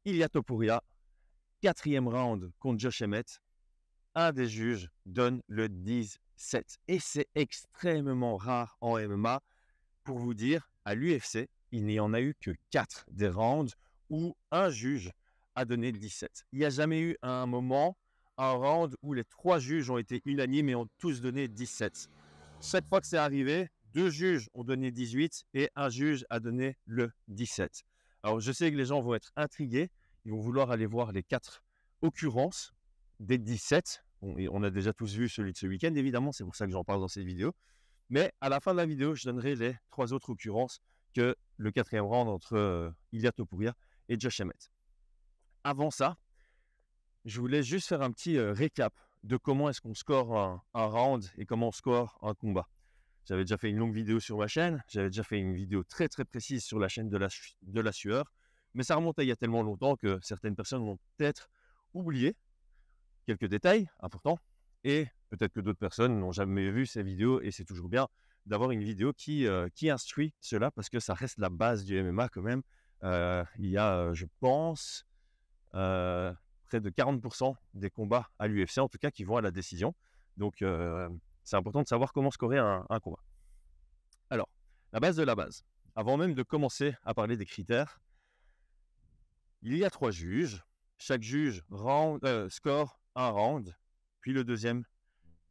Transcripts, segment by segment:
Ilia Topuria, 4e round contre Josh Emmett. Un des juges donne le 10-7. Et c'est extrêmement rare en MMA. Pour vous dire, à l'UFC, il n'y en a eu que 4 des rounds où un juge a donné 17. Il n'y a jamais eu à un moment un round où les 3 juges ont été unanimes et ont tous donné 17. Chaque fois que c'est arrivé, 2 juges ont donné 18 et un juge a donné le 17. Alors, je sais que les gens vont être intrigués. Ils vont vouloir aller voir les 4 occurrences des 17. Bon, et on a déjà tous vu celui de ce week-end, évidemment. C'est pour ça que j'en parle dans cette vidéo. Mais à la fin de la vidéo, je donnerai les 3 autres occurrences que le 4e round entre Ilia Topuria et Josh Emmett. Avant ça, je voulais juste faire un petit récap de comment est-ce qu'on score un round et comment on score un combat. J'avais déjà fait une longue vidéo sur ma chaîne, j'avais déjà fait une vidéo très très précise sur la chaîne de la sueur, mais ça remontait il y a tellement longtemps que certaines personnes vont peut-être oublié quelques détails importants et peut-être que d'autres personnes n'ont jamais vu ces vidéos et c'est toujours bien d'avoir une vidéo qui instruit cela parce que ça reste la base du MMA quand même. Il y a, je pense, près de 40% des combats à l'UFC, en tout cas, qui vont à la décision. Donc, c'est important de savoir comment scorer un combat. Alors, la base de la base. Avant même de commencer à parler des critères, il y a 3 juges. Chaque juge score un round, puis le deuxième,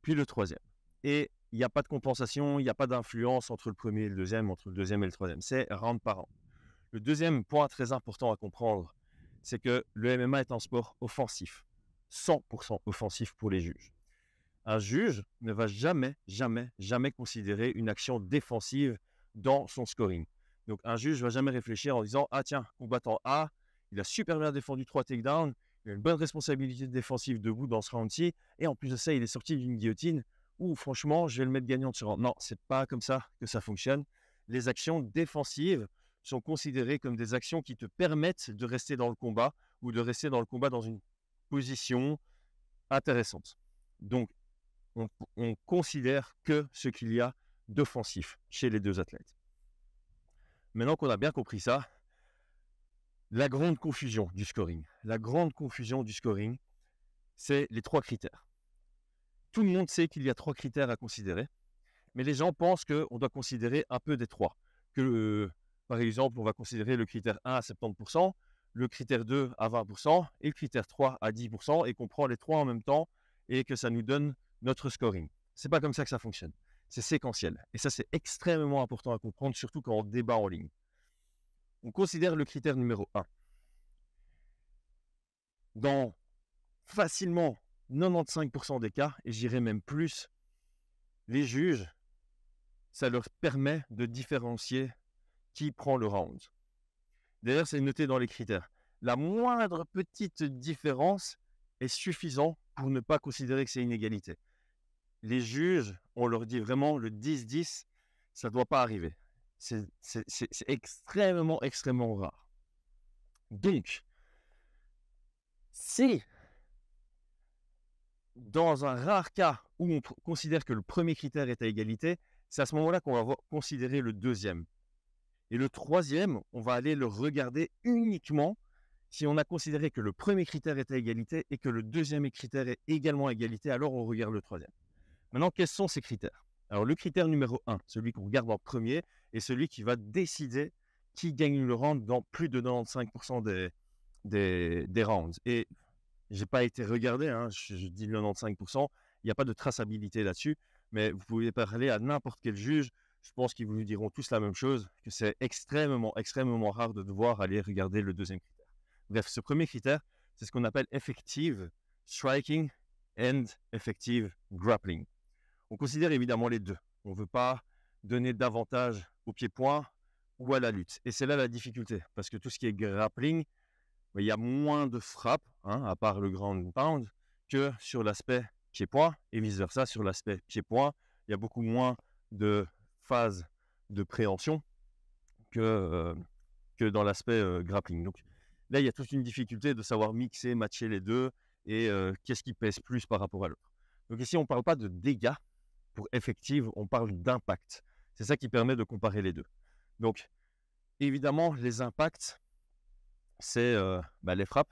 puis le troisième. Et il n'y a pas de compensation, il n'y a pas d'influence entre le premier et le deuxième, entre le deuxième et le troisième. C'est round par round. Le deuxième point très important à comprendre, c'est que le MMA est un sport offensif. 100% offensif pour les juges. Un juge ne va jamais, jamais, jamais considérer une action défensive dans son scoring. Donc, un juge ne va jamais réfléchir en disant « Ah tiens, combattant A, il a super bien défendu 3 takedowns, il a une bonne responsabilité défensive debout dans ce round-ci, et en plus de ça, il est sorti d'une guillotine. Ou franchement, je vais le mettre gagnant de ce round. » Non, c'est pas comme ça que ça fonctionne. Les actions défensives sont considérées comme des actions qui te permettent de rester dans le combat ou de rester dans le combat dans une position intéressante. Donc, on considère que ce qu'il y a d'offensif chez les deux athlètes. Maintenant qu'on a bien compris ça, la grande confusion du scoring. La grande confusion du scoring, c'est les 3 critères. Tout le monde sait qu'il y a 3 critères à considérer, mais les gens pensent qu'on doit considérer un peu des 3. Par exemple, on va considérer le critère 1 à 70%, le critère 2 à 20% et le critère 3 à 10% et qu'on prend les 3 en même temps et que ça nous donne notre scoring. C'est pas comme ça que ça fonctionne. C'est séquentiel. Et ça, c'est extrêmement important à comprendre, surtout quand on débat en ligne. On considère le critère numéro 1. Dans facilement 95% des cas, et j'irai même plus, les juges, ça leur permet de différencier qui prend le round. D'ailleurs, c'est noté dans les critères. La moindre petite différence est suffisante pour ne pas considérer que c'est une égalité. Les juges, on leur dit vraiment le 10-10, ça ne doit pas arriver. C'est extrêmement, extrêmement rare. Donc, si dans un rare cas où on considère que le premier critère est à égalité, c'est à ce moment-là qu'on va considérer le deuxième. Et le troisième, on va aller le regarder uniquement si on a considéré que le premier critère est à égalité et que le deuxième critère est également à égalité, alors on regarde le troisième. Maintenant, quels sont ces critères? Alors, le critère numéro 1, celui qu'on regarde en premier, est celui qui va décider qui gagne le round dans plus de 95% des rounds. Et je n'ai pas été regardé, hein, je dis 95%, il n'y a pas de traçabilité là-dessus, mais vous pouvez parler à n'importe quel juge, je pense qu'ils vous diront tous la même chose, que c'est extrêmement, extrêmement rare de devoir aller regarder le deuxième critère. Bref, ce premier critère, c'est ce qu'on appelle effective striking and effective grappling. On considère évidemment les deux. On ne veut pas donner d'avantage au pied-point ou à la lutte. Et c'est là la difficulté, parce que tout ce qui est grappling, il y a moins de frappes, hein, à part le ground pound, que sur l'aspect pied-point, et vice-versa, sur l'aspect pied-point, il y a beaucoup moins de phases de préhension que dans l'aspect grappling. Donc là, il y a toute une difficulté de savoir mixer, matcher les deux, et qu'est-ce qui pèse plus par rapport à l'autre. Donc ici, on ne parle pas de dégâts pour effective, on parle d'impact. C'est ça qui permet de comparer les deux. Donc, évidemment, les impacts c'est les frappes,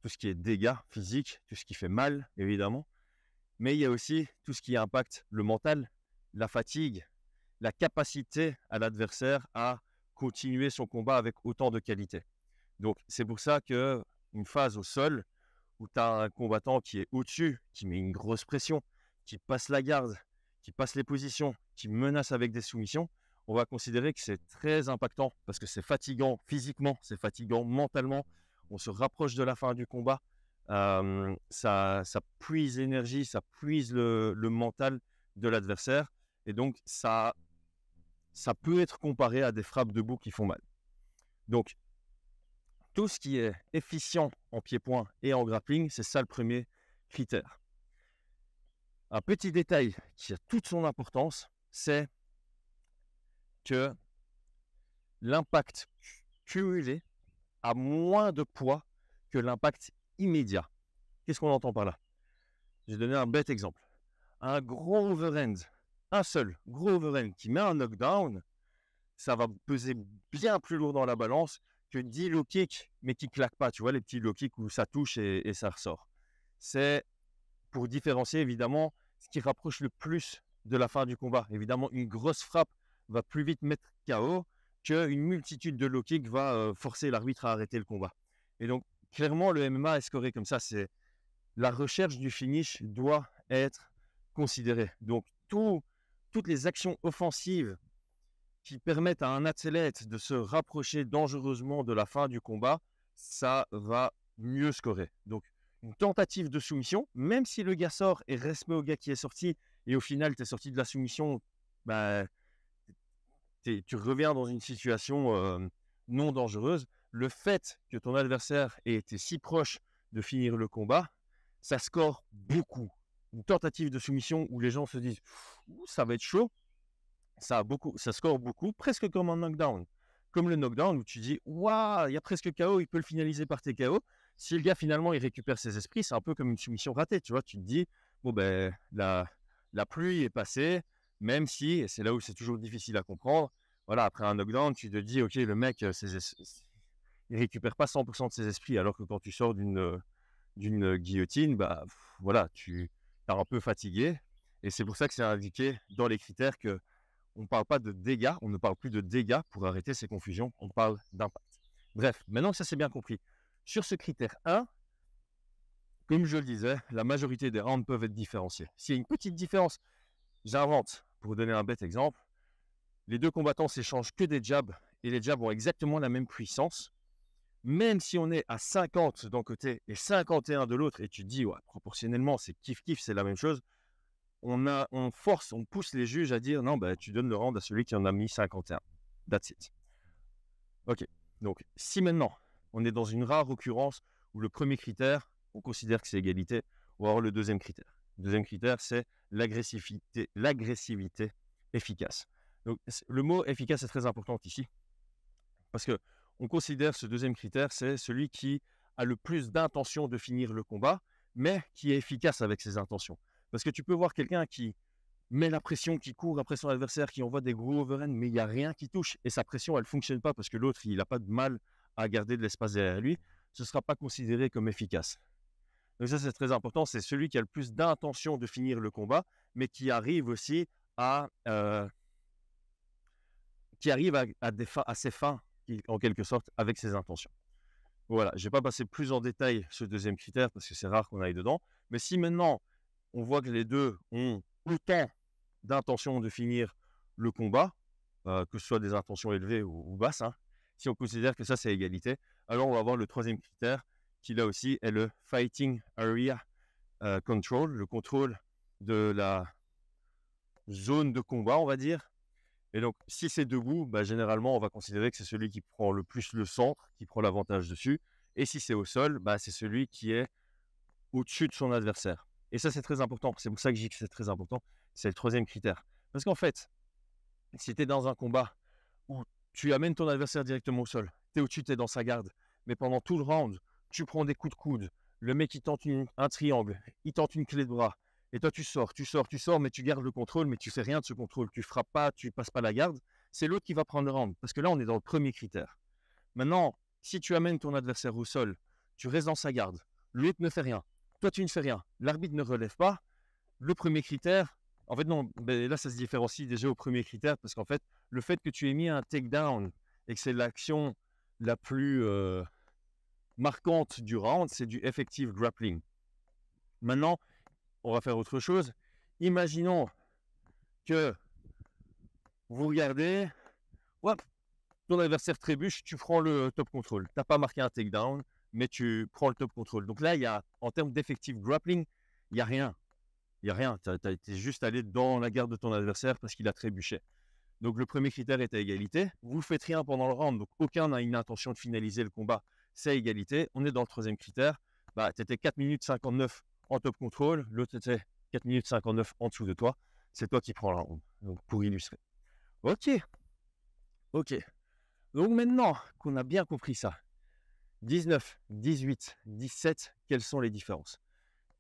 tout ce qui est dégâts physiques, tout ce qui fait mal, évidemment. Mais il y a aussi tout ce qui impacte le mental, la fatigue, la capacité à l'adversaire à continuer son combat avec autant de qualité. Donc, c'est pour ça qu'une phase au sol, où tu as un combattant qui est au-dessus, qui met une grosse pression, qui passe la garde, qui passe les positions, qui menace avec des soumissions, on va considérer que c'est très impactant parce que c'est fatigant physiquement, c'est fatigant mentalement. On se rapproche de la fin du combat. Ça puise l'énergie, ça puise le mental de l'adversaire. Et donc, ça peut être comparé à des frappes debout qui font mal. Donc, tout ce qui est efficient en pied-point et en grappling, c'est ça le premier critère. Un petit détail qui a toute son importance, c'est que l'impact cumulé a moins de poids que l'impact immédiat. Qu'est-ce qu'on entend par là? Je vais donner un bête exemple. Un gros overhand, un seul gros overhand qui met un knockdown, ça va peser bien plus lourd dans la balance que 10 low kicks, mais qui ne claquent pas. Tu vois, les petits low kicks où ça touche et ça ressort. C'est pour différencier, évidemment, ce qui rapproche le plus de la fin du combat. Évidemment, une grosse frappe va plus vite mettre KO qu'une multitude de low kicks va forcer l'arbitre à arrêter le combat. Et donc, clairement, le MMA est scoré comme ça. C'est la recherche du finish doit être considérée. Donc, toutes les actions offensives qui permettent à un athlète de se rapprocher dangereusement de la fin du combat, ça va mieux scorer. Donc, une tentative de soumission, même si le gars sort et respect au gars qui est sorti, et au final, tu es sorti de la soumission, tu reviens dans une situation non dangereuse. Le fait que ton adversaire ait été si proche de finir le combat, ça score beaucoup. Une tentative de soumission où les gens se disent « ça va être chaud », ça score beaucoup, presque comme un knockdown. Comme le knockdown où tu dis « waouh, il y a presque KO, il peut le finaliser par TKO ». Si le gars, finalement, il récupère ses esprits, c'est un peu comme une soumission ratée, tu vois. Tu te dis « bon, la pluie est passée », même si, et c'est là où c'est toujours difficile à comprendre, voilà, après un knockdown, tu te dis « ok, le mec, il récupère pas 100% de ses esprits », alors que quand tu sors d'une guillotine, voilà, tu es un peu fatigué. Et c'est pour ça que c'est indiqué dans les critères que on ne parle pas de dégâts, on ne parle plus de dégâts pour arrêter ces confusions, on parle d'impact. Bref, maintenant que ça c'est bien compris, sur ce critère 1, comme je le disais, la majorité des rounds peuvent être différenciés. S'il y a une petite différence, j'invente, pour vous donner un bête exemple, les deux combattants s'échangent que des jabs, et les jabs ont exactement la même puissance, même si on est à 50 d'un côté et 51 de l'autre, et tu te dis, ouais, proportionnellement, c'est kiff-kiff, c'est la même chose, on pousse les juges à dire non, tu donnes le round à celui qui en a mis 51. That's it. Ok. Donc, si maintenant on est dans une rare occurrence où le premier critère, on considère que c'est égalité, on va avoir le deuxième critère. Le deuxième critère, c'est l'agressivité efficace. Donc, le mot efficace est très important ici parce que on considère ce deuxième critère, c'est celui qui a le plus d'intention de finir le combat, mais qui est efficace avec ses intentions. Parce que tu peux voir quelqu'un qui met la pression, qui court après son adversaire, qui envoie des gros overhands, mais il n'y a rien qui touche. Et sa pression, elle ne fonctionne pas parce que l'autre, il n'a pas de mal à garder de l'espace derrière lui. Ce ne sera pas considéré comme efficace. Donc ça, c'est très important. C'est celui qui a le plus d'intention de finir le combat, mais qui arrive aussi à ses fins, en quelque sorte, avec ses intentions. Voilà, je ne vais pas passer plus en détail ce deuxième critère parce que c'est rare qu'on aille dedans. Mais si maintenant, on voit que les deux ont autant d'intention de finir le combat, que ce soit des intentions élevées ou basses, si on considère que ça c'est égalité, alors on va avoir le troisième critère qui là aussi est le Fighting Area Control, le contrôle de la zone de combat, on va dire. Et donc si c'est debout, généralement on va considérer que c'est celui qui prend le plus le centre, qui prend l'avantage dessus. Et si c'est au sol, c'est celui qui est au-dessus de son adversaire. Et ça, c'est très important. C'est pour ça que je dis que c'est très important. C'est le troisième critère. Parce qu'en fait, si tu es dans un combat où tu amènes ton adversaire directement au sol, tu es au-dessus, tu es dans sa garde, mais pendant tout le round, tu prends des coups de coude, le mec, il tente un triangle, il tente une clé de bras, et toi, tu sors, mais tu gardes le contrôle, mais tu fais rien de ce contrôle. Tu frappes pas, tu passes pas la garde. C'est l'autre qui va prendre le round. Parce que là, on est dans le premier critère. Maintenant, Si tu amènes ton adversaire au sol, tu restes dans sa garde, l'autre ne fait rien, toi tu ne fais rien, l'arbitre ne relève pas, le premier critère, en fait non, ben là ça se différencie déjà au premier critère parce qu'en fait, le fait que tu aies mis un takedown et que c'est l'action la plus marquante du round, c'est du effective grappling. Maintenant, on va faire autre chose. Imaginons que vous regardez, hop, ton adversaire trébuche, tu prends le top control. Tu n'as pas marqué un takedown, mais tu prends le top control. Donc là, il y a, en termes d'effective grappling, il n'y a rien. Il n'y a rien. Tu as été juste allé dans la garde de ton adversaire parce qu'il a trébuché. Donc le premier critère est à égalité. Vous ne faites rien pendant le round, donc aucun n'a une intention de finaliser le combat. C'est à égalité. On est dans le troisième critère. Bah, tu étais 4 minutes 59 en top control, l'autre était 4 minutes 59 en dessous de toi. C'est toi qui prends le round. Donc pour illustrer. Ok. Donc maintenant qu'on a bien compris ça, 19, 18, 17, quelles sont les différences?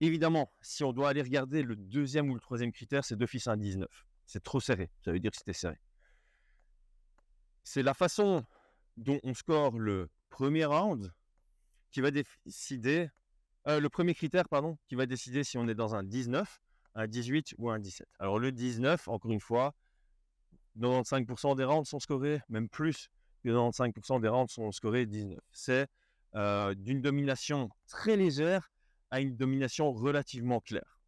Évidemment, si on doit aller regarder le deuxième ou le troisième critère, c'est d'office un 19. C'est trop serré. Ça veut dire que c'était serré. C'est la façon dont on score le premier round qui va décider, le premier critère, pardon, qui va décider si on est dans un 19, un 18 ou un 17. Alors le 19, encore une fois, 95% des rounds sont scorés, même plus que 95% des rounds sont scorés 19. C'est d'une domination très légère à une domination relativement claire.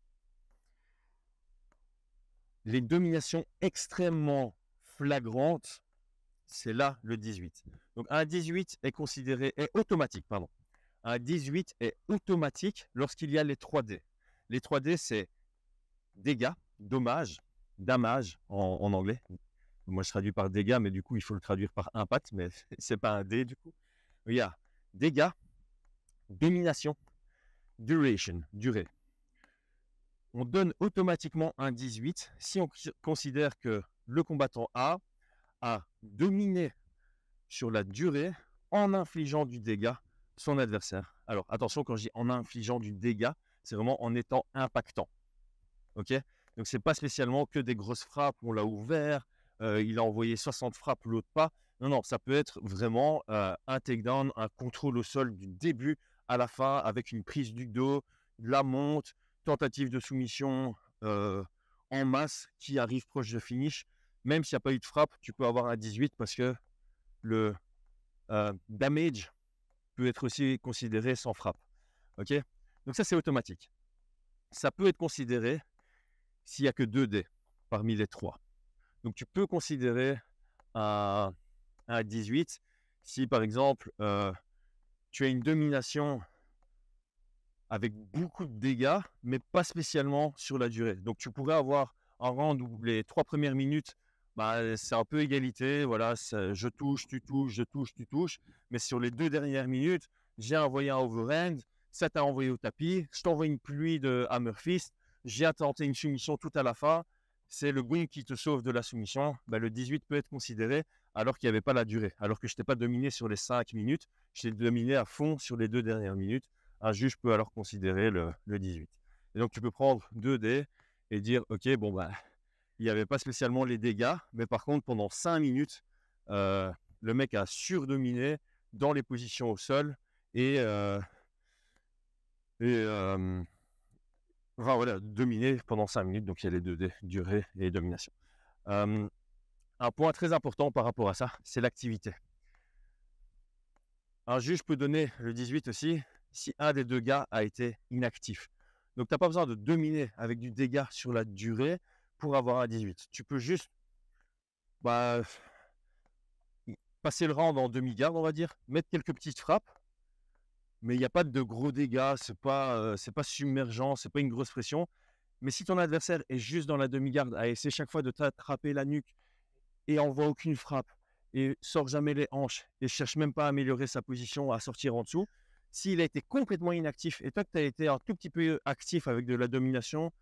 Les dominations extrêmement flagrantes, c'est là le 18. Donc un 18 est automatique, pardon. Un 18 est automatique lorsqu'il y a les 3D. Les 3D, c'est dégâts, dommages, damage en anglais. Moi, je traduis par dégâts, mais du coup, il faut le traduire par impact, mais c'est pas un D du coup. Il y a dégâts, domination, duration, durée. On donne automatiquement un 18 si on considère que le combattant A a dominé sur la durée en infligeant du dégât son adversaire. Alors attention, quand je dis en infligeant du dégât, c'est vraiment en étant impactant. Ok? Donc c'est pas spécialement que des grosses frappes, on l'a ouvert, il a envoyé 60 frappes, l'autre pas. Non, non, ça peut être vraiment un takedown, un contrôle au sol du début à la fin avec une prise du dos, la monte, tentative de soumission en masse qui arrive proche de finish. Même s'il n'y a pas eu de frappe, tu peux avoir un 18 parce que le damage peut être aussi considéré sans frappe. Ok? Donc ça, c'est automatique. Ça peut être considéré s'il n'y a que 2 dés parmi les 3. Donc tu peux considérer un 18 si par exemple tu as une domination avec beaucoup de dégâts, mais pas spécialement sur la durée. Donc tu pourrais avoir un round où les 3 premières minutes, bah, c'est un peu égalité, voilà, je touche, tu touches, je touche, tu touches, mais sur les 2 dernières minutes, j'ai envoyé un overhand, ça t'a envoyé au tapis, je t'envoie une pluie de hammer fist, j'ai tenté une soumission tout à la fin, c'est le win qui te sauve de la soumission, bah, le 18 peut être considéré alors qu'il n'y avait pas la durée, alors que je t'ai pas dominé sur les 5 minutes, je t'ai dominé à fond sur les 2 dernières minutes. Un juge peut alors considérer le 18. Et donc tu peux prendre 2 dés et dire ok, bon bah il n'y avait pas spécialement les dégâts, mais par contre pendant 5 minutes, le mec a surdominé dans les positions au sol et enfin voilà, dominé pendant 5 minutes, donc il y a les 2 dés, durée et domination. Un point très important par rapport à ça, c'est l'activité. Un juge peut donner le 18 aussi si un des 2 gars a été inactif. Donc, tu n'as pas besoin de dominer avec du dégât sur la durée pour avoir un 18. Tu peux juste passer le round en demi-garde, on va dire, mettre quelques petites frappes, mais il n'y a pas de gros dégâts, c'est pas submergent, c'est pas une grosse pression. Mais si ton adversaire est juste dans la demi-garde à essayer chaque fois de t'attraper la nuque et envoie aucune frappe et sort jamais les hanches et cherche même pas à améliorer sa position, à sortir en dessous, s'il a été complètement inactif et toi que tu as été un tout petit peu actif avec de la domination,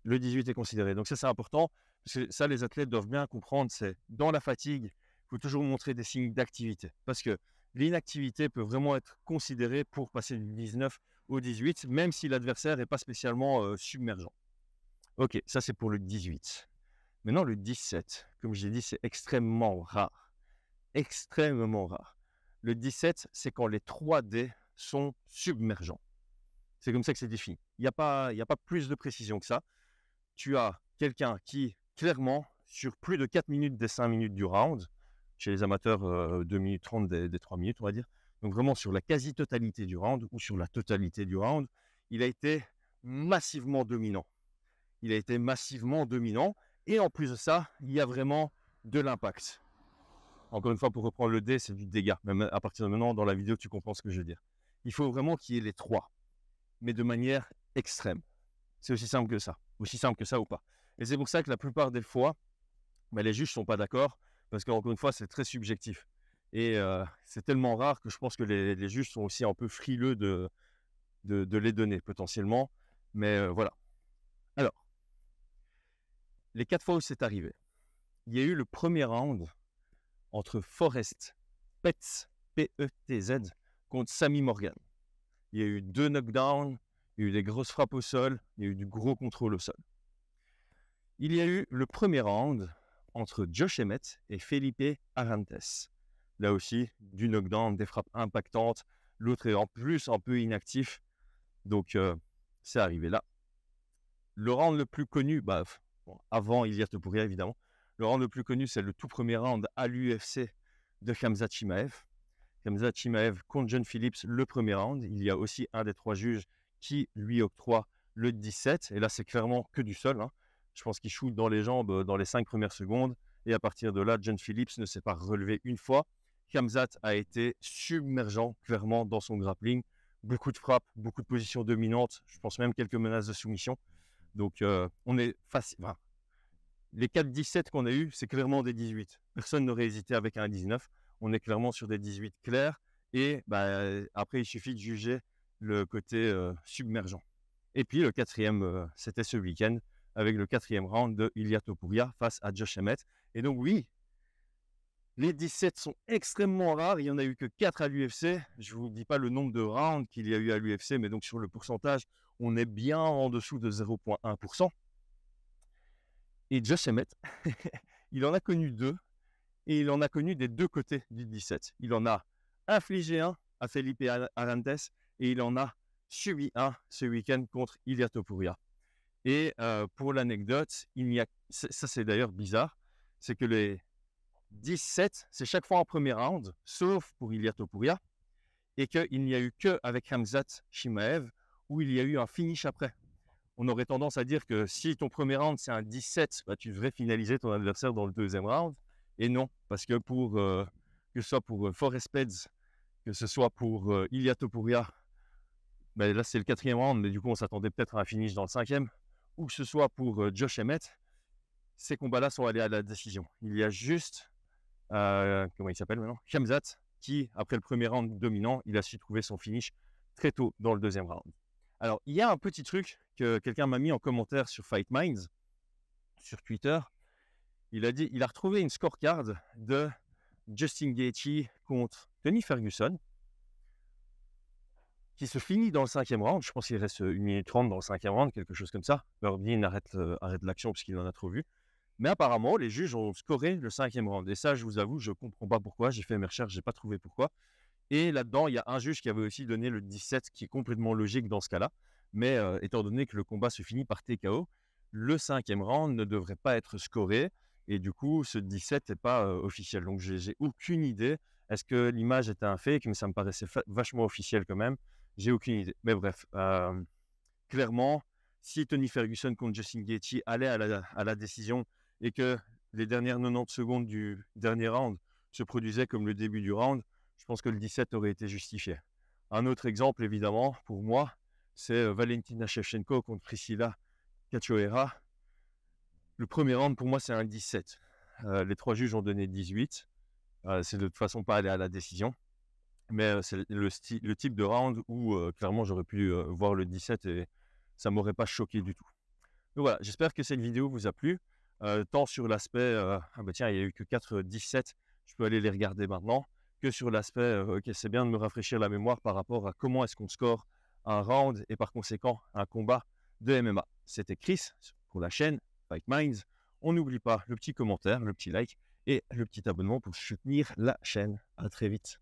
le 18 est considéré. Donc ça, c'est important, parce que ça, les athlètes doivent bien comprendre, c'est dans la fatigue, il faut toujours montrer des signes d'activité, parce que l'inactivité peut vraiment être considérée pour passer du 19 au 18, même si l'adversaire n'est pas spécialement submergent. Ok, ça c'est pour le 18. Maintenant, le 17, comme je l'ai dit, c'est extrêmement rare. extrêmement rare. Le 17, c'est quand les 3 dés sont submergents. C'est comme ça que c'est défini. Il n'y a pas plus de précision que ça. Tu as quelqu'un qui, clairement, sur plus de 4 minutes des 5 minutes du round, chez les amateurs, 2 minutes 30 des 3 minutes, on va dire, donc vraiment sur la quasi-totalité du round ou sur la totalité du round, il a été massivement dominant. Il a été massivement dominant. Et en plus de ça, il y a vraiment de l'impact. Encore une fois, pour reprendre le dé, c'est du dégât. Même à partir de maintenant, dans la vidéo, tu comprends ce que je veux dire. Il faut vraiment qu'il y ait les 3, mais de manière extrême. C'est aussi simple que ça. Aussi simple que ça ou pas. Et c'est pour ça que la plupart des fois, les juges ne sont pas d'accord, parce qu'encore une fois, c'est très subjectif. Et c'est tellement rare que je pense que les juges sont aussi un peu frileux de les donner, potentiellement. Mais voilà. Alors, les 4 fois où c'est arrivé, il y a eu le premier round entre Forrest Petz, P-E-T-Z, contre Sammy Morgan. Il y a eu 2 knockdowns, il y a eu des grosses frappes au sol, il y a eu du gros contrôle au sol. Il y a eu le premier round entre Josh Emmett et Felipe Arantes. Là aussi, du knockdown, des frappes impactantes. L'autre est en plus un peu inactif. Donc, c'est arrivé là. Le round le plus connu, avant Ilia Topuria évidemment, le round le plus connu, c'est le tout premier round à l'UFC de Khamzat Chimaev. Khamzat Chimaev contre John Phillips, le premier round. Il y a aussi un des 3 juges qui lui octroie le 17. Et là, c'est clairement que du sol. Je pense qu'il shoot dans les jambes dans les 5 premières secondes. Et à partir de là, John Phillips ne s'est pas relevé une fois. Khamzat a été submergent, clairement, dans son grappling. Beaucoup de frappes, beaucoup de positions dominantes. Je pense même quelques menaces de soumission. Donc, on est facile. Enfin, les 4-17 qu'on a eu, c'est clairement des 18. Personne n'aurait hésité avec un 19. On est clairement sur des 18 clairs. Et après, il suffit de juger le côté submergent. Et puis, le 4e, c'était ce week-end, avec le 4e round de Ilia Topuria face à Josh Emmett. Et donc, oui, les 17 sont extrêmement rares. Il n'y en a eu que 4 à l'UFC. Je ne vous dis pas le nombre de rounds qu'il y a eu à l'UFC, mais donc sur le pourcentage, on est bien en dessous de 0,1%. Et Josh Emmett, il en a connu 2, et il en a connu des 2 côtés du 17. Il en a infligé un à Felipe Arantes, et il en a subi un ce week-end contre Ilia Topuria. Et pour l'anecdote, ça c'est d'ailleurs bizarre, c'est que les 17, c'est chaque fois en premier round, sauf pour Ilia Topuria, et qu'il n'y a eu qu'avec Khamzat Chimaev où il y a eu un finish après. On aurait tendance à dire que si ton premier round c'est un 17, tu devrais finaliser ton adversaire dans le 2e round. Et non, parce que que ce soit pour Forrest Petz, que ce soit pour Ilia Topuria, là c'est le 4e round, mais du coup on s'attendait peut-être à un finish dans le 5e, ou que ce soit pour Josh Emmett, ces combats-là sont allés à la décision. Il y a juste, comment il s'appelle maintenant, Khamzat, qui après le premier round dominant, il a su trouver son finish très tôt dans le 2e round. Alors, il y a un petit truc que quelqu'un m'a mis en commentaire sur Fight Minds, sur Twitter. Il a retrouvé une scorecard de Justin Gaethje contre Tony Ferguson, qui se finit dans le 5e round. Je pense qu'il reste 1 minute 30 dans le 5e round, quelque chose comme ça. Burdein arrête l'action parce qu'il en a trop vu. Mais apparemment, les juges ont scoré le 5e round. Et ça, je vous avoue, je ne comprends pas pourquoi. J'ai fait mes recherches, je n'ai pas trouvé pourquoi. Et là-dedans, il y a un juge qui avait aussi donné le 17, qui est complètement logique dans ce cas-là. Mais étant donné que le combat se finit par TKO, le 5e round ne devrait pas être scoré. Et du coup, ce 17 n'est pas officiel. Donc, j'ai aucune idée. Est-ce que l'image était un fake? Mais ça me paraissait vachement officiel quand même. J'ai aucune idée. Mais bref, clairement, si Tony Ferguson contre Justin Gaethje allait à la décision et que les dernières 90 secondes du dernier round se produisaient comme le début du round, je pense que le 17 aurait été justifié. Un autre exemple, évidemment, pour moi, c'est Valentina Shevchenko contre Priscilla Cachoeira. Le premier round, pour moi, c'est un 17. Les 3 juges ont donné 18. C'est de toute façon pas aller à la décision. Mais c'est le type de round où, clairement, j'aurais pu voir le 17 et ça ne m'aurait pas choqué du tout. Donc voilà, j'espère que cette vidéo vous a plu. Tant sur l'aspect, tiens, il n'y a eu que 4-17, je peux aller les regarder maintenant, que sur l'aspect, ok, c'est bien de me rafraîchir la mémoire par rapport à comment est-ce qu'on score un round et par conséquent un combat de MMA. C'était Chris pour la chaîne Fight Minds. On n'oublie pas le petit commentaire, le petit like et le petit abonnement pour soutenir la chaîne. À très vite.